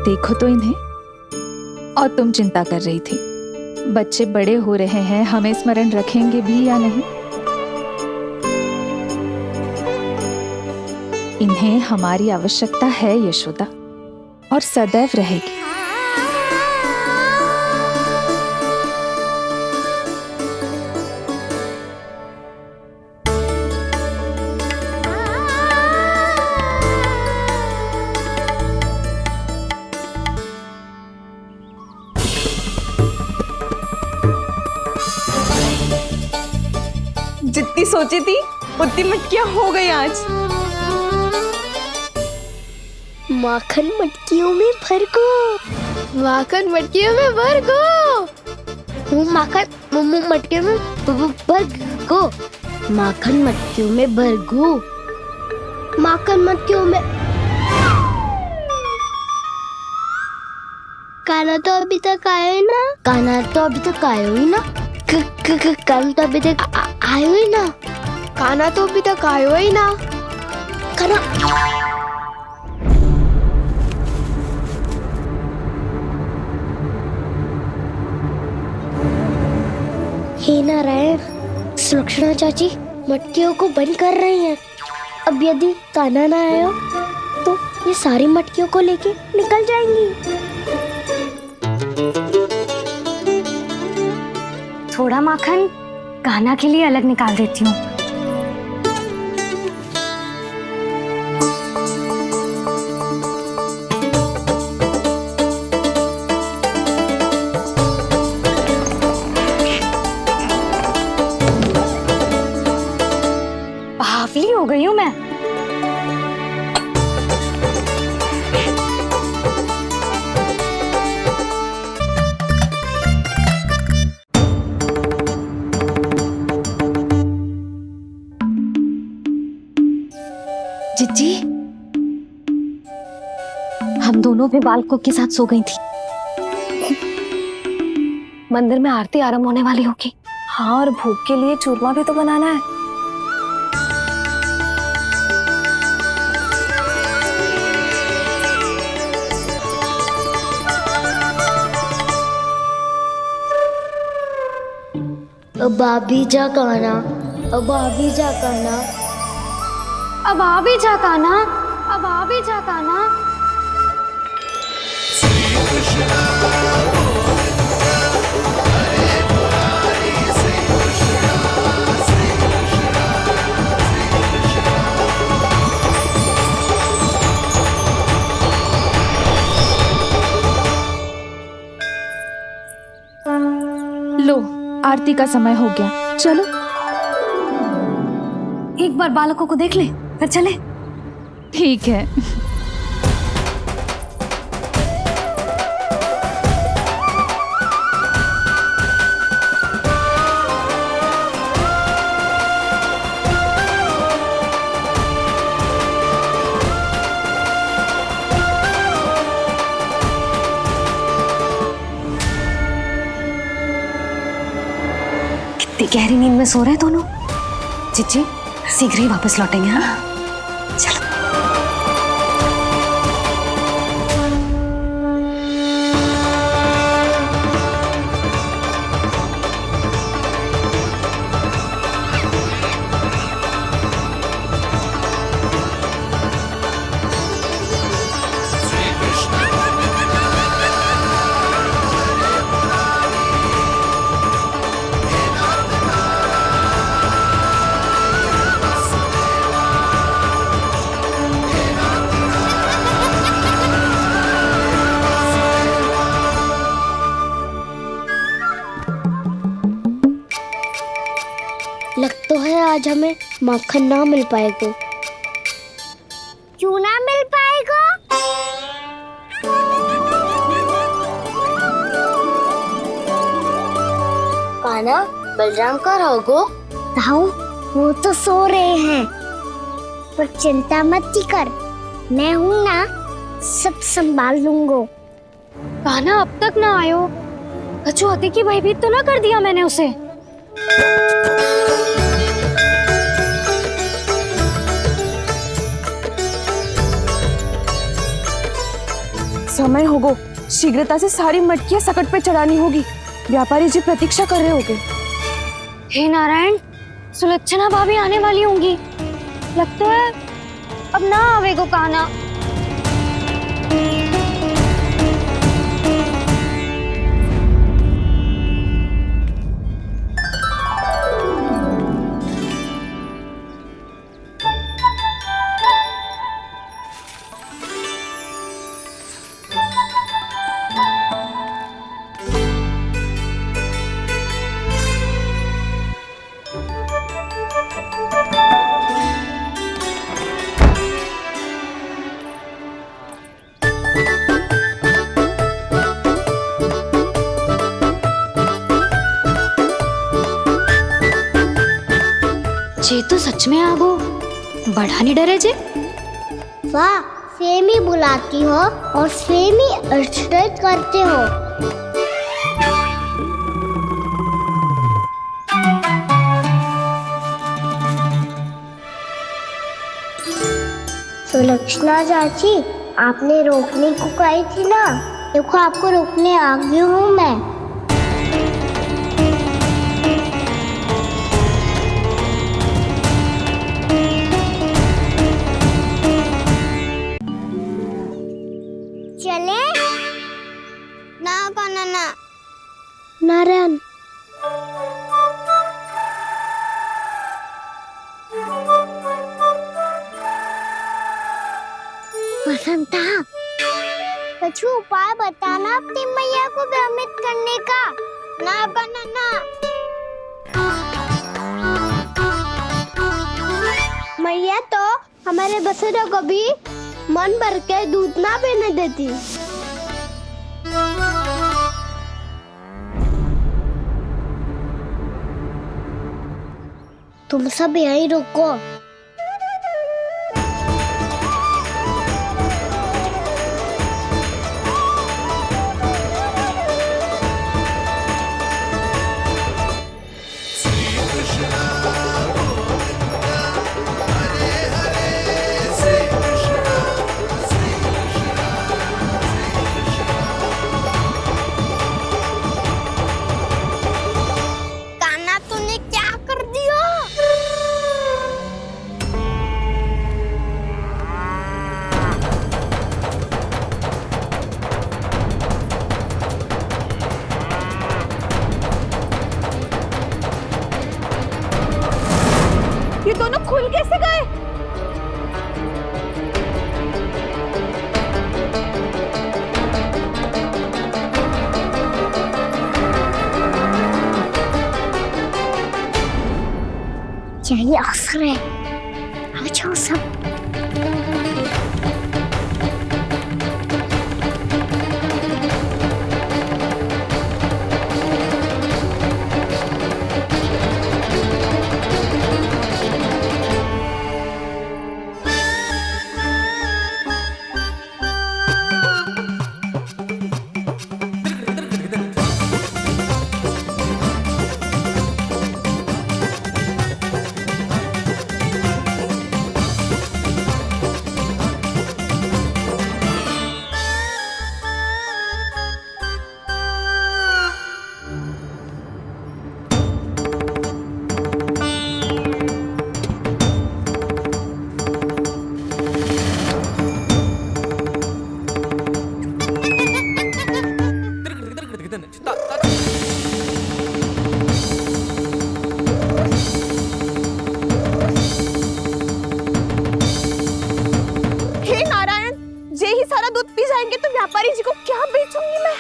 देखो तो इन्हें। और तुम चिंता कर रही थी बच्चे बड़े हो रहे हैं, हमें स्मरण रखेंगे भी या नहीं। इन्हें हमारी आवश्यकता है यशोदा, और सदैव रहेगी। जितनी सोची थी उतनी मटकियां हो गई आज। माखन मटकियों में भर गो। माखन मटकियों में भर गो। माखन मटकियों में भर गो। माखन मटकियों में भर गो। माखन मटकियों में। काना तो अभी तक आया ही ना। काना तो अभी तक आया ही ना। काना तो अभी तक आयो ही ना। काना तो अभी तक आयो ही ना। काना हे नारायण, सुलक्षणा चाची मटकियों को बंद कर रही हैं। अब यदि काना ना आया तो ये सारी मटकियों को लेके निकल जाएंगी। थोड़ा माखन कान्हा के लिए अलग निकाल देती हूँ। बावली हो गई हूँ मैं। जिज्जी, हम दोनों भी बालकों के साथ सो गई थी। मंदिर में आरती आरंभ होने वाली होगी। हाँ, और भूख के लिए चूरमा भी तो बनाना है। अब भाभी जा काना। अब भाभी जा काना। अब आ भी जा कान्हा। अब आ भी जा कान्हा। आरती का समय हो गया, चलो। एक बार बालकों को देख ले, फिर चले। ठीक है। कितनी गहरी नींद में सो रहे हैं दोनों। जीजी शीघ्र ही वापस लौटेंगे। हाँ चलो। लग तो है आज हमें माखन ना मिल पाएगा। क्यों ना मिल पाएगा? कान्हा, बलराम का रहोगो? ताऊ, वो तो सो रहे हैं, पर चिंता मत कर, मैं हूँ ना, सब संभाल लूंगो। कान्हा अब तक ना आयो, कछु हाथी की भयभीत तो ना कर दिया मैंने उसे? समय होगो, शीघ्रता से सारी मटकियां सकट पे चढ़ानी होगी। व्यापारी जी प्रतीक्षा कर रहे होंगे। हे नारायण, सुलक्षणा भाभी आने वाली होंगी। लगता है अब ना आवेगो कान्हा। जे तो सच में आगो, बड़ा नहीं डरे जे। वाह, सेम ही बुलाती हो और सेम ही अर्चना करते हो। सुलक्षणा चाची, आपने रोकने को कही थी ना, देखो आपको रोकने आ गई हूँ मैं। चले ना कान्हा ना। नारायण, बसंता, कछु उपाय बताना अपनी मैया को भ्रमित करने का। ना कान्हा ना। मैया तो हमारे बसेरा को भी मन भर के दूध ना पीने देती। तुम सब यहीं रुको। यही अवसर है। आ जाओ सब। व्यापारी जी को क्या बेचूंगी मैं?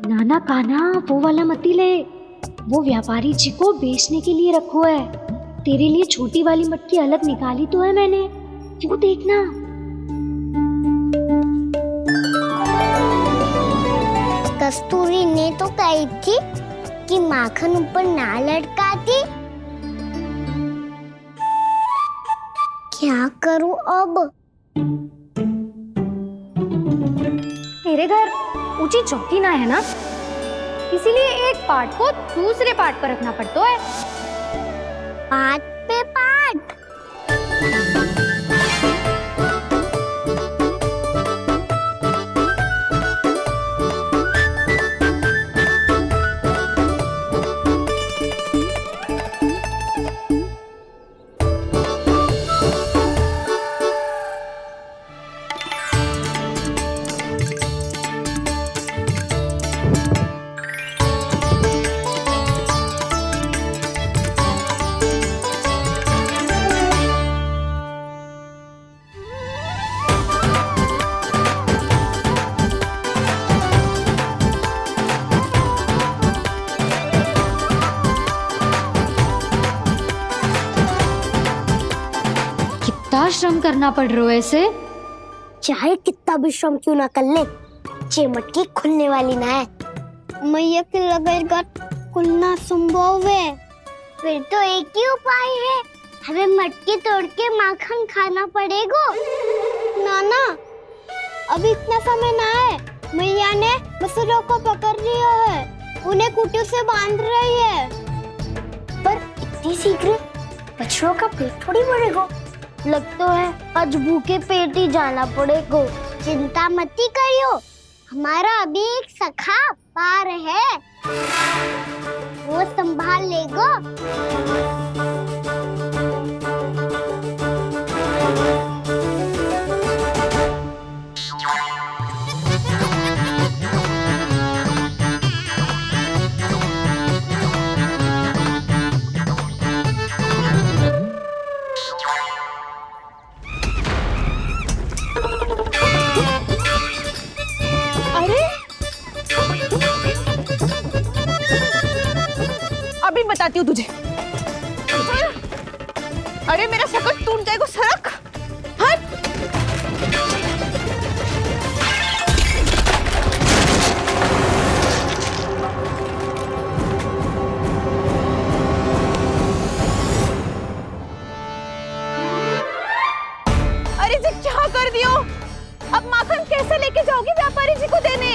नाना कान्हा वो वाला मती ले, वो व्यापारी जी को बेचने के लिए रखो है। तेरे लिए छोटी वाली मटकी अलग निकाली तो है मैंने, वो देखना। कस्तूरी ने तो कही थी कि माखन ऊपर ना लटकाती। क्या करूं अब? तेरे घर ऊंची चौकी ना है ना, इसीलिए एक पार्ट को दूसरे पार्ट पर रखना पड़ता है। पार्ट पे पार्ट। श्रम करना पड़ रहा है ऐसे। चाहे कितना भी श्रम क्यों ना कर ले, ये मटकी खुलने वाली ना है। मैया के लगेगा खुलना संभव है। फिर तो एक ही उपाय है, हमें मटकी तोड़ के माखन खाना पड़ेगा। नाना, अभी इतना समय ना है। मैया ने बछड़ों को पकड़ लिया है, उन्हें कुटियों से बांध रही है। पर इतनी शीघ्र बछड़ों का पेट थोड़ी भरेगा। लगता है आज भूखे पेट ही जाना पड़ेगा। चिंता मत करियो, हमारा अभी एक सखा पार है, वो संभाल लेगा। अभी बताती हूँ तुझे। अरे मेरा सकट टूट जाएगा, सरक हट। अरे जी क्या कर दियो? अब माखन कैसे लेके जाओगी व्यापारी जी को देने?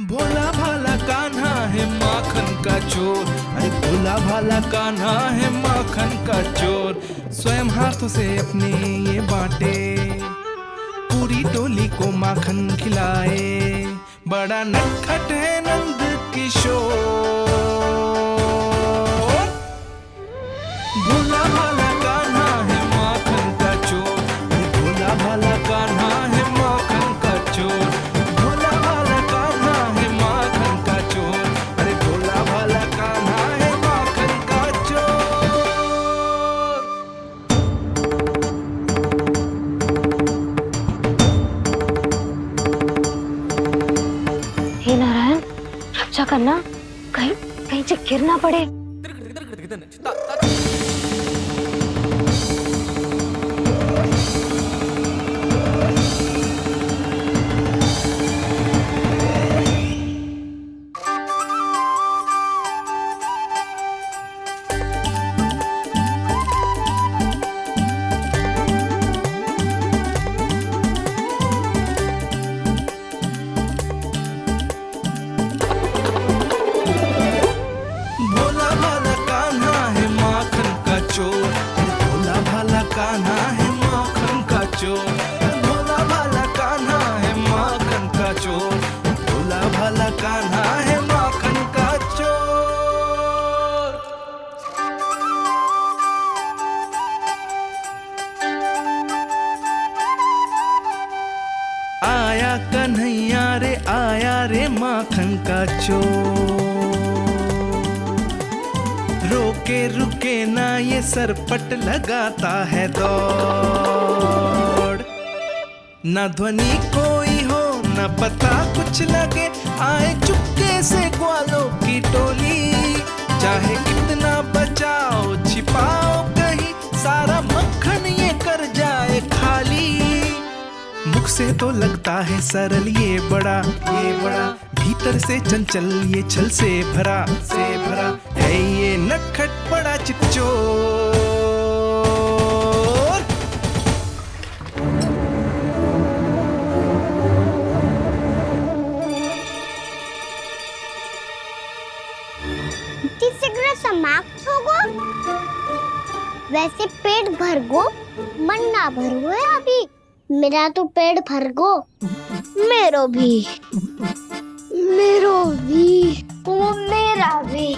भोला भाला कान्हा है माखन का चोर, अरे भोला भाला कान्हा है माखन का चोर। स्वयं हाथों से अपने ये बांटे, पूरी टोली को माखन खिलाए। बड़ा नटखट है नंद किशोर। भोला भाला कान्हा है माखन का चोर, अरे भोला भाला कान्हा है माखन का चोर। करना, कहीं कहीं से गिर ना पड़े। भोला भाला कान्हा है माखन का चोर, भोला भाला कान्हा है माखन का चोर, भोला भाला कान्हा है माखन का चोर, भोला भाला कान्हा है माखन का चोर। आया कन्हैया रे आया रे माखन का चोर, रोके रुके ना ये सरपट लगाता है दौड़, ना ध्वनि कोई हो ना पता कुछ लगे, आए चुपके से ग्वालों की टोली, चाहे कितना बचाओ छिपाओ कहीं, सारा मक्खन ये कर जाए खाली। मुख से तो लगता है सरल ये बड़ा भीतर से चंचल ये छल से भरा है ये नटखट बड़ा चिच्चोर। शीघ्र समाप्त होगो, वैसे पेट भर गो मन ना भरो है अभी, मेरा तो पेट भर गो, मेरो भी वो मेरा भी,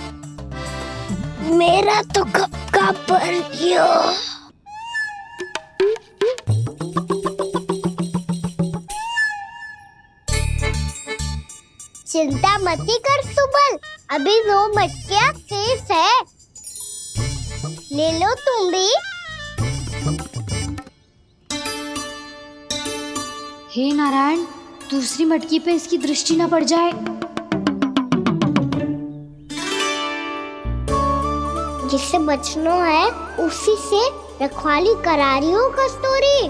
मेरा तो कब का भर गयो। चिंता मती कर सुबल, अभी 2 मटकियाँ शेष है, ले लो तुम भी। हे नारायण, दूसरी मटकी पे इसकी दृष्टि न पड़ जाए। जिससे बचना है उसी से रखवाली करा रही हो कस्तूरी।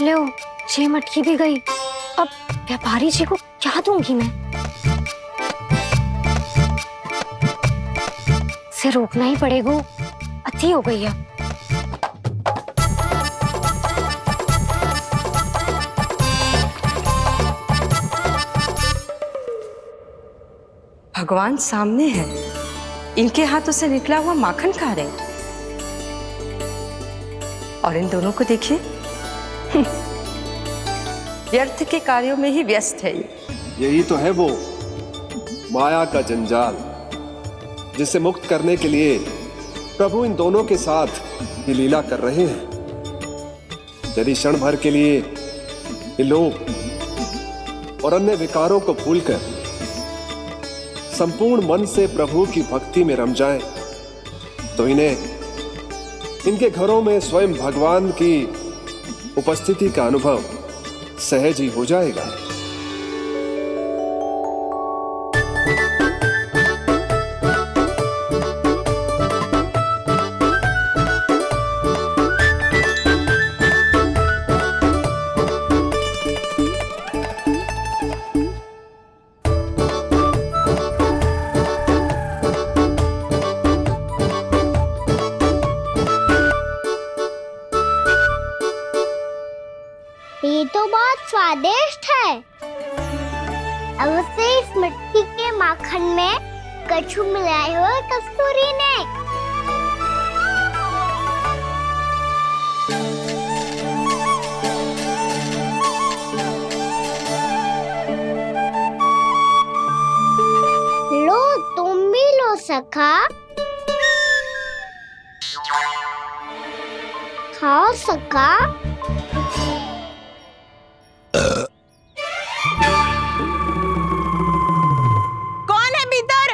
लो, 6 मटकी भी गई, अब व्यापारी जी को क्या दूंगी मैं? इसे रोकना ही पड़ेगा, अति हो गई है। भगवान सामने है, इनके हाथों से निकला हुआ माखन खा रहे हैं, और इन दोनों को देखिए व्यर्थ के कार्यों में ही व्यस्त है। यही तो है वो माया का जंजाल, जिसे मुक्त करने के लिए प्रभु इन दोनों के साथ ये लीला कर रहे हैं। यदि क्षण भर के लिए ये लोग और अन्य विकारों को भूलकर संपूर्ण मन से प्रभु की भक्ति में रम जाएं, तो इन्हें इनके घरों में स्वयं भगवान की उपस्थिति का अनुभव सहज ही हो जाएगा। ये तो बहुत स्वादिष्ट है। अवश्य इस मिट्टी के माखन में कछु मिलाए हो कस्तूरी ने। लो, तुम भी लो सखा, खाओ सखा। कौन है भीतर?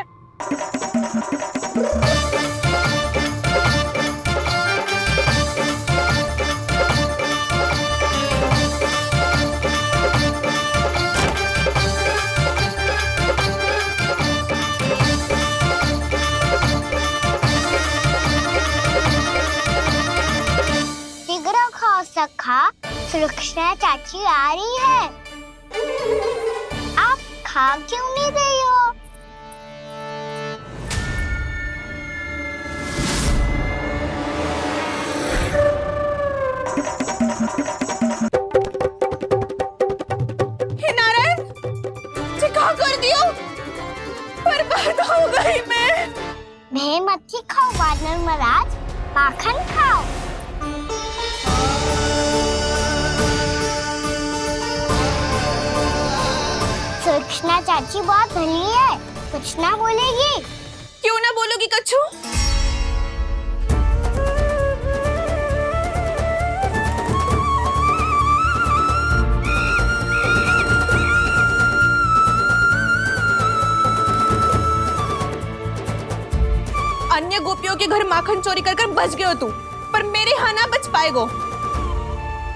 और सखा सुलक्षणा चाची आ रही है। आप खा क्यों नहीं रही हो? हे नारायण, जी क्या कर दियो? बर्बाद हो गई मैं मच्छी खाओ वानर महाराज, माखन खाओ। सुलक्षणा चाची बहुत भली है, कुछ ना बोलेगी। क्यों ना बोलोगी कच्छू? अन्य गोपियों के घर माखन चोरी कर बच गए हो तू, पर मेरे यहाँ ना बच पाएगो।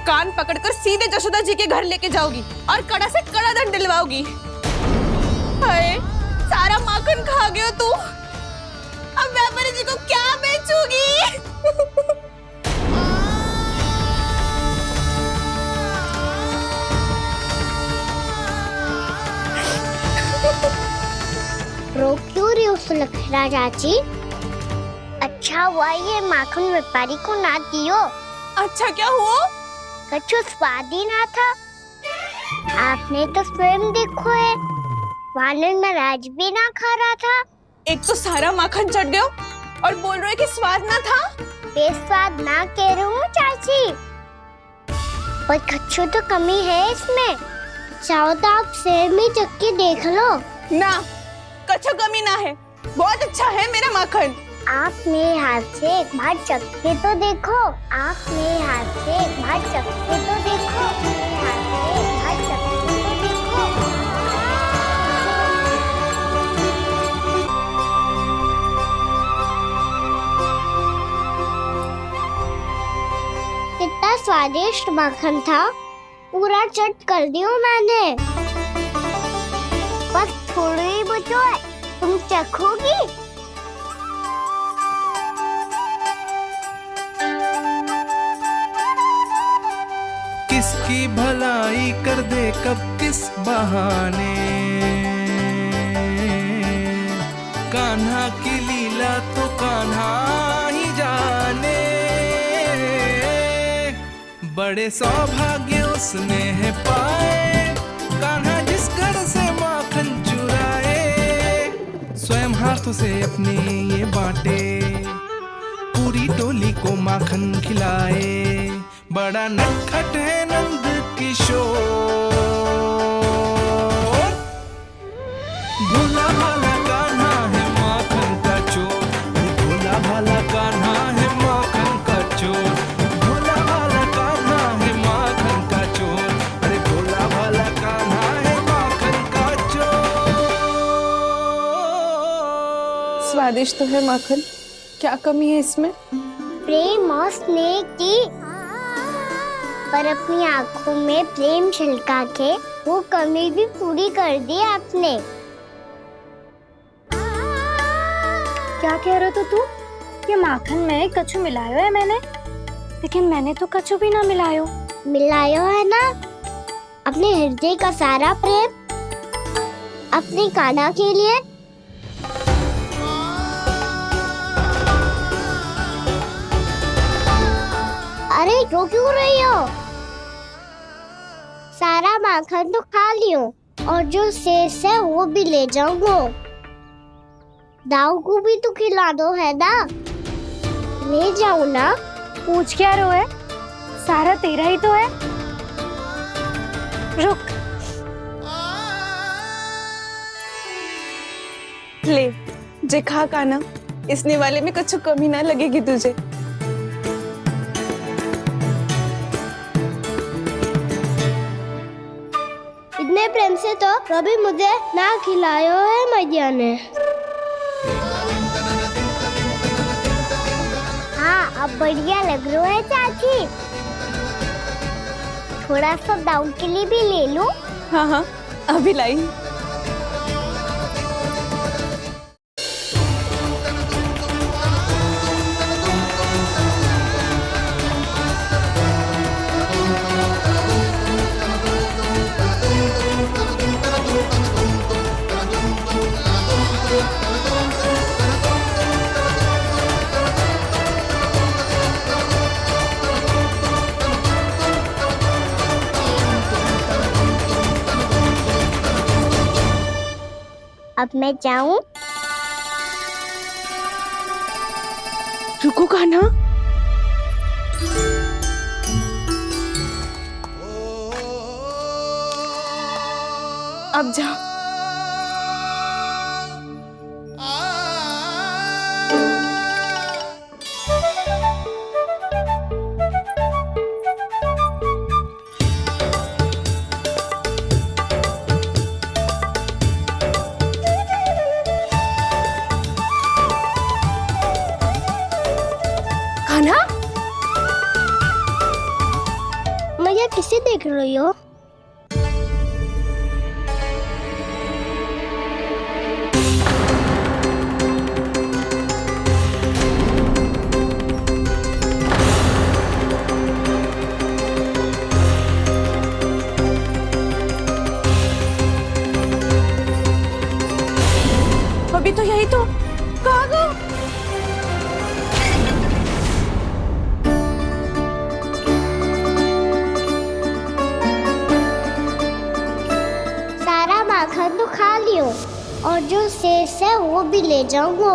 कान पकड़कर सीधे जशोदा जी के घर लेके जाओगी और कड़ा से कड़ा दंड दिलवाओगी। हाय, सारा माखन खा गए हो तू। अब व्यापारी जी को क्या बेचोगी? रो क्यों रही हो सुलक्षणा चाची? अच्छा हुआ ये माखन व्यापारी को ना दियो। अच्छा क्या हुआ? कछु स्वाद ही ना था। आपने तो स्वयं देखो है, वानर महाराज भी ना खा रहा था। एक तो सारा माखन चढ़ गया और बोल रहे कि स्वाद ना था। बेस्वाद ना कह रही हूँ चाची, पर कछु तो कमी है इसमें। चाहो तो आप शहर में चख के देख लो। ना, कछु कमी ना है, बहुत अच्छा है मेरा माखन। आप मेरे हाथ से एक बार चख के तो देखो। आप मेरे हाथ से एक बार चख के तो देखो। मेरे हाथ से एक बार चख के तो देखो। कितना स्वादिष्ट माखन था, पूरा चट कर दियो मैंने। बस थोड़ी ही बचो है, तुम चखोगी? किसकी भलाई कर दे कब किस बहाने, कान्हा की लीला तो कान्हा ही जाने। बड़े सौभाग्य उसने है पाए, कान्हा जिस घर से माखन चुराए। स्वयं हाथों से अपने ये बांटे, पूरी टोली को माखन खिलाए। बड़ा नटखट है नंद किशोर, भोला भाला कान्हा है माखन का चोर। भोला भाला कान्हा है माखन का चोर। भोला भाला कान्हा है माखन का चोर। अरे भोला भाला कान्हा है माखन का चोर। स्वादिष्ट तो है माखन, क्या कमी है इसमें? प्रेम और स्नेह की, पर अपनी आंखों में प्रेम छिलका के वो कमी भी पूरी कर दी आपने। क्या कह रहे हो तू? ये माखन में कछु मिलायो है मैंने, लेकिन मैंने तो कछु भी ना मिलायो। मिलायो है ना अपने हृदय का सारा प्रेम अपनी कान्हा के लिए। अरे रो क्यों रही हो? सारा माखन तो खा लियो और जो शेष है वो भी ले जाऊंगा। दाऊ को भी तो खिला दो है ना, ले जाओ ना। पूछ क्या रहो है, सारा तेरा ही तो है। रुक, ले जे खा कान्हा, इसने वाले में कछु कमी ना लगेगी तुझे। इतने प्रेम से तो कभी मुझे ना खिलायो है मैया ने। हाँ, अब बढ़िया लग रहा है चाची। थोड़ा सा दाऊ के लिए भी ले लूं? हाँ हाँ, अभी लाई। अब मैं जाऊं? रुको कान्हा, अब जा। कान्हा, मैया किसे देख रही हो? अभी तो यही तो। कहाँ गो? सारा माखन तो खा लियो और जो शेष है वो भी ले जाऊंगो।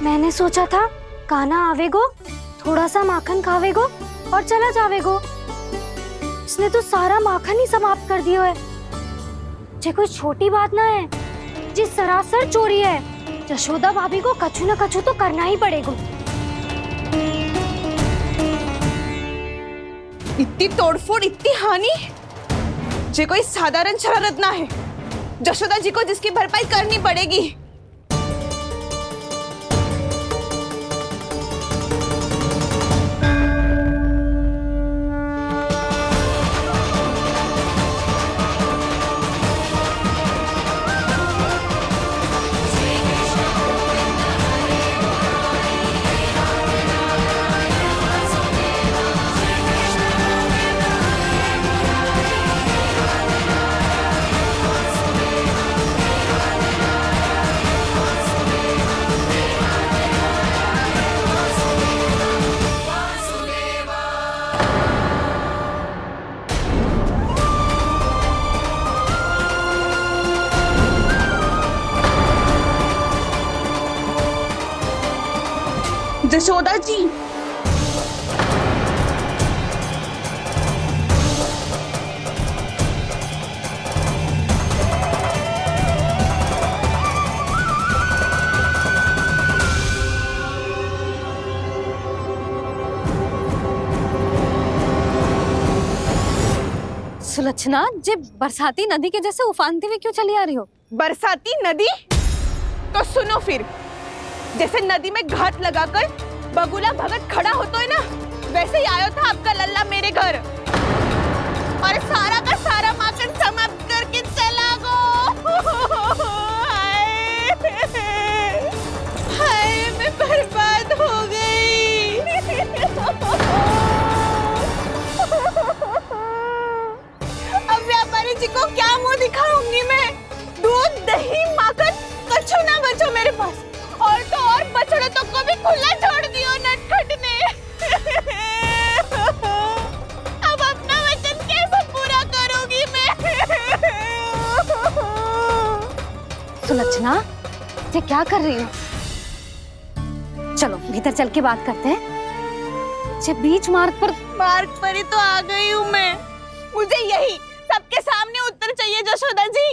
मैंने सोचा था कान्हा आवेगो, थोड़ा सा माखन खावेगो और चला जावेगो। इसने तो सारा माखन ही समाप्त कर दियो है। ये कोई छोटी बात ना है, जी सरासर चोरी है। यशोदा भाभी को कछु न कछु तो करना ही पड़ेगा। इतनी तोड़फोड़, इतनी हानि, ये कोई साधारण शरारत ना है। यशोदा जी को जिसकी भरपाई करनी पड़ेगी। यशोदा जी, सुलक्षणा, जे बरसाती नदी के जैसे उफानते हुए क्यों चली आ रही हो? बरसाती नदी? तो सुनो फिर, जैसे नदी में घाट लगाकर बगुला भगत खड़ा होता है ना, वैसे ही आया था आपका लल्ला मेरे घर और सारा का सारा माखन समाप्त करके चला गो। हाय, मैं बर्बाद हो गई। अब व्यापारी जी को क्या मुंह दिखाऊंगी मैं? दूध, दही, माखन कछु ना बचो मेरे पास। और तो और बछड़े तो को भी खुला छोड़ दियो नटखट ने। अब अपना वचन कैसे पूरा करूंगी मैं? सुलक्षणा, ये क्या कर रही हो? चलो भीतर चल के बात करते हैं। ये बीच मार्ग पर ही तो आ गई हूँ मैं। मुझे यही सबके सामने उत्तर चाहिए यशोदा जी।